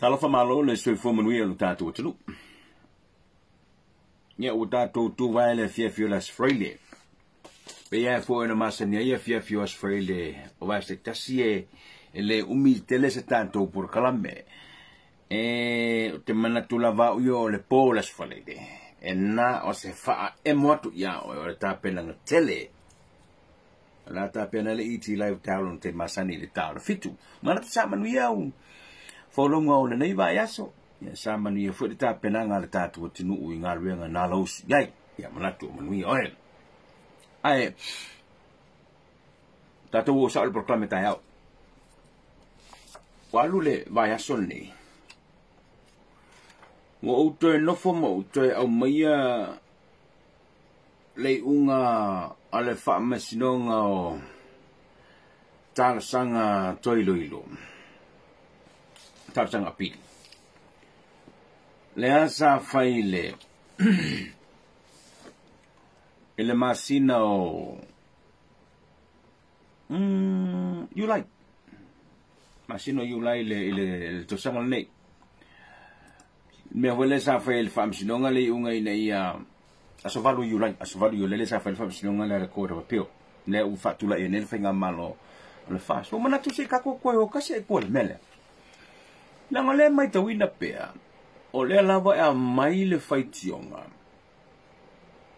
Talofa malo le sui fo manuia lo tātou tunu. Ia o tātou tu vai le fia las freile. Pe ia fo ena masania ia fia as freile o vai se tasie le umi tele se tātou por kalame. Te mana tu lava uio le po las freile. Na o se faa moatu ia o le tāpena na tele. La tāpena le iti live taulon te masani le tāula fitu. Mana te sa manuia u. Folonga o le nei vai aso ya sa mani e foi ta penanga le tatu tinu u nga ruenga na los yai ya manatu manui oe ai tatu o sa le proclame ta ya walu le vai aso ni wo o te no fo mo te au mai le unga ale fa mesinonga o ta sanga toiloilo tapsang apil. Le asa faile. Ele masina o you like. Masino you like le tosang le. Me wele sa faile fam sinonga le unga ina ia asovalu you like asovalu you le sa faile fam sinonga le ko de papel. Le u fatula e ne fenga malo le fas. O mana tu se kako ko o kase ko mele. Langa le mai tawina pea, o le lava e mai le whaitionga.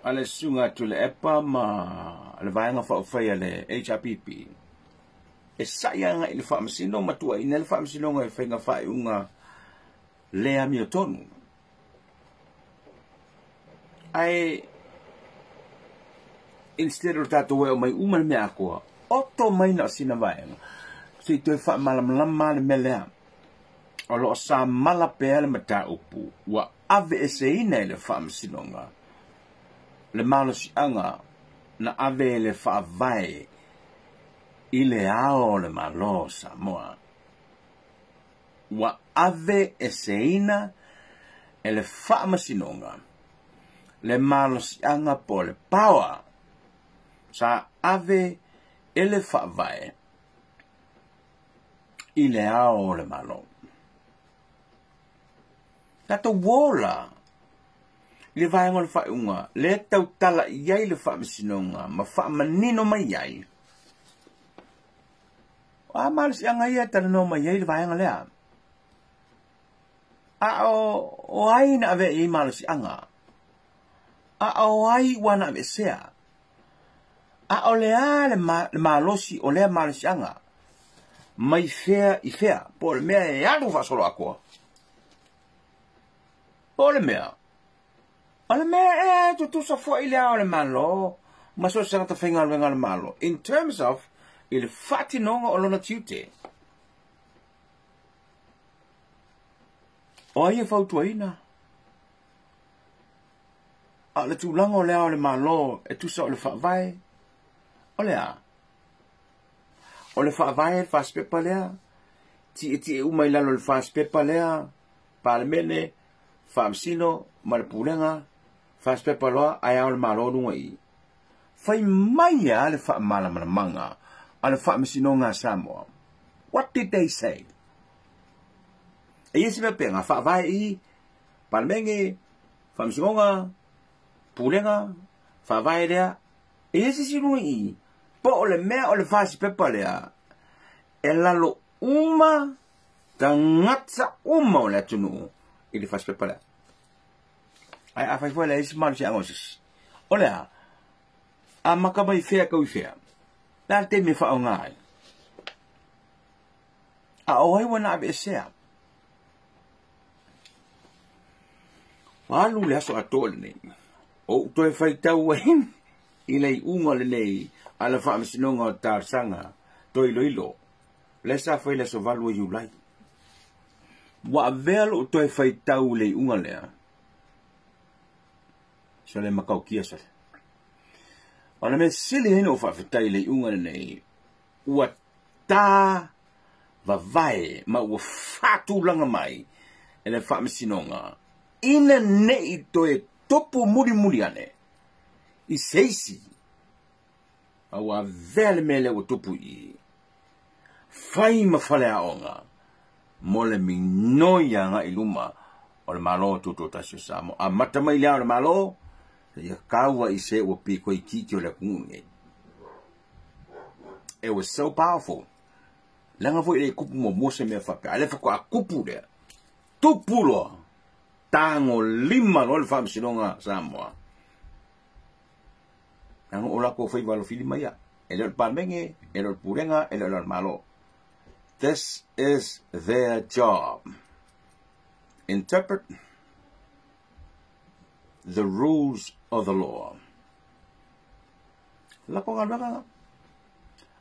Ale sunga tu le epa ma le vaenga whaofaya le HRPP. E sayanga i le whaamsino matua i ne le whaamsino ngai whainga whaiunga lea mio tonu. Ai, instead of tato weo mai umana mea akoa, oto mai na sina vaenga. Si tue whaamalamlama le melea. O lo sa mala pea le mata upu wa ave ese ina le whaamsinonga le malosi anga na ave le whaavai i le ao le malo Samoa wa ave ese ina e le whaamasinonga le malosi anga po le power sa ave e le whaavai i le ao le malo Tato wola le vai ngol fa unga le tau tala iai le fa misinonga ma fa manino mai iai a mal si anga ia tala no mai iai le vai ngale a o ai na ave i mal si anga a o ai wana ave sea a o le ale le malosi o le mal si anga mai fea i fea por me e alu fa solo ako Ole mea tu sa fo ile ole malo, ma so sa ta finga le malo. In terms of il fati nonga o lona tiute. O ia fau tuaina. A le tu lango le ole malo e tu sa le fa vai. Ole a. Ole fa vai fa spepa lea. Ti umai lalo le fa spepa lea. Palmene Famsino, Malpulenga, fas pepaloa, aya o malo nungai. Fai mai ale fa manga, ale fa misinonga Samoa. What did they say? E yesi me penga, fa vai I, palmenge, famsinonga, pulenga, fa vai rea, e yesi sinungai, po ole mea ole fas pepalea, e lalo uma, tangatsa uma ole tunu. Ili faz preparar. Ai a faz vola esse mal já ngos. Olha. A macabai fea que o fea. Dar te me fa ngai. A oi wana be sea. Walu le so atol ni. O to fai tau wen. Ilei unga le nei. Ala fa msinonga tar sanga. Toi loilo. Lesa foi le so valu you like. Wa velo to fai tau le unga lea. So le makau kia sa. Ona me sili hino fa fitai le unga nei. Ua ta va vai ma ua fatu langa mai. ele fa mesinonga ina nei toe topu muri ane I seisi awa vele mele o topu I fai mafale aonga mole minoia nga iluma o le malo tuto tasio samo a matamai lea o le malo ia kaua I se o piko I kiki o le kunge. It was so powerful. Langa foi le kupu mo mose me fa ale fa ko a kupu le tupulo tango lima lo le fam sinonga Samoa. Nang ola ko foi valo filima ya. Ele palmenge, ele purenga, ele malo. This is their job. Interpret the rules of the law. La ko nga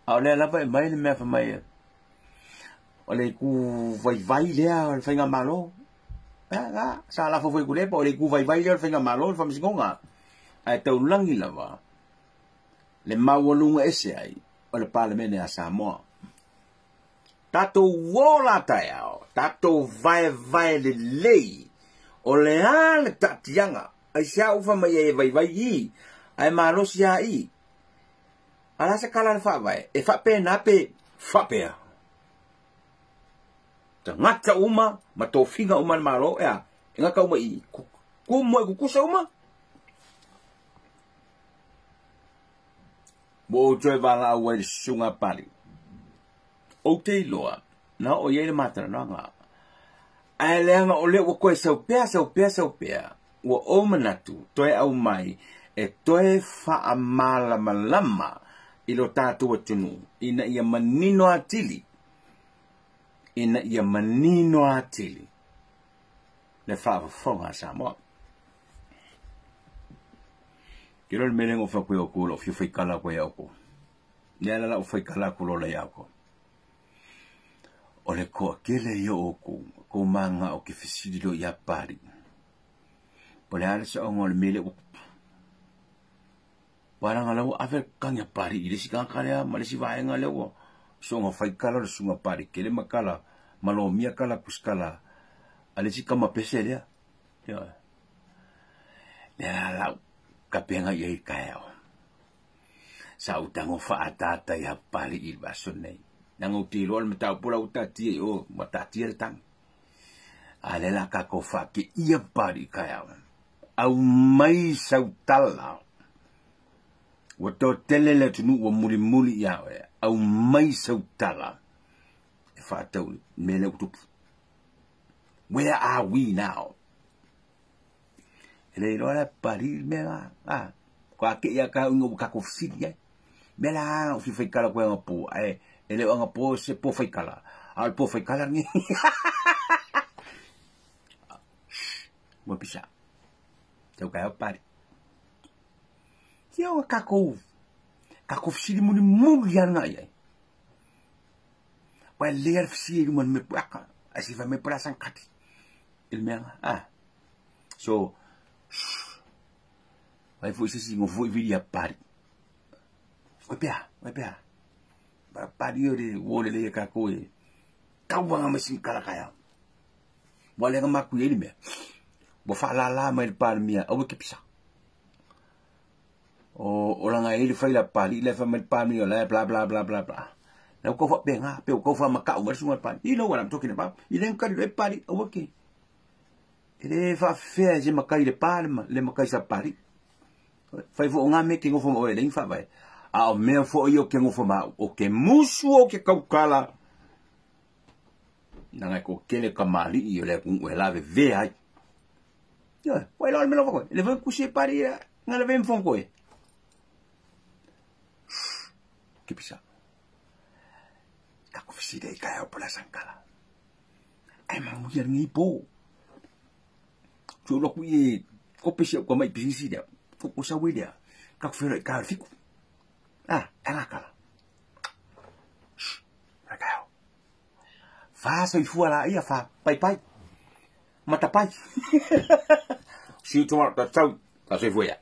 ale la vai mai me fa mai. Ole ku vai lea o le whainga malo. Sa la foi ku lepa, ole ku vai lea o le whainga malo, le whamsingonga. Ai tau langi lava. Le mawalunga ese ai, o le palemene a Samoa. Tato wola tai au, tato vai le lei, o le ane tatianga, ai sia ufa mai e vai I, ai malo sia I. Ala se kala le whawai, e whape na pe, whapea. Ta ngata uma, ma tō whinga uma le malo, ea, inga ka uma I, ku moe kukusa uma. Mo joe wala awa le sunga pari. O te iloa, na o ye le matara nga. Ai leanga o le o koe sau pea, o o manatu, toe au mai, e toe wha malama, ilo tātua tunu, ina ia manino atili. Ina ia manino atili. Le whaafonga Samoa. Kiro le merengo whakue o kulo, fiu whaikala koe auko. Nela la o whaikala kulo le auko. O le koa kele i o ko manga o ke whisidiro I a pari. Po le ale sa ongo le mele o. Paranga lau awe kanya pari, I le si kankarea, ma le si vaenga leo. So nga whaikala le sunga pari, kele makala, malo mia kala kuskala, ale si kama pese lea. Nela lau, kapenga I kaya o. Sa utango whaatata I a pari I baso nei. Nang utilo al matau pula utatia o matatia le tang. Ale la kako whake I a pari kaya o. Au mai sautala. Wato tele le tunu wa muli ya o. Au mai sautala. E whaatau mele utupu. Where are we now? Ele iro la pari mela. Kwa ke ia ka ungo kako fsidi ya. Mela fi whaikala koe anga po. Ele anga po se po whaikala. Al po whaikala ngi. Mua pisa. Tau kai au pari. Kia o kako. Kako fsidi muli anga iai. Wa leer fsidi man me puaka. Asi va me prasan kati. Il meanga. So. Vai foi sisi ngo foi vidi a pari. Vai pea. Ba pari ore wole le ka ko e. Ka wanga masin kala kaya. Wale nga maku ele me. Bo fa la mai pari mia o ke pisa. O langa ele fai la pari le fa mai pari la bla bla bla bla bla. Na ko fa benga, pe ko fa maka o sunga pari. You know what I'm talking about. Ile ka le pari o ke. Ele fa fe je makai le pari, le makai sa pari. Fai fo nga me ke ngofo mo e fa vai. A o me fo yo ke ngofo ma o ke musu o ke kaukala. Nanga ko kele kamali I le ku e lave ve ai. Yo, foi lá me lo ko. Le van coucher pari nga le ven fon ko e. Que pisa. Ka ko fisi dei ka o pola sankala. Ai ma mu yer ngi po. Chulo ku e ko pisa ko mai pisi dia. Ko sa we dia. Ka ko fere ka fiku. Kala. Rakao. Fa so I fuala ia fa pai. Mata pai. Si tu ma ta tau. Ka se fuia.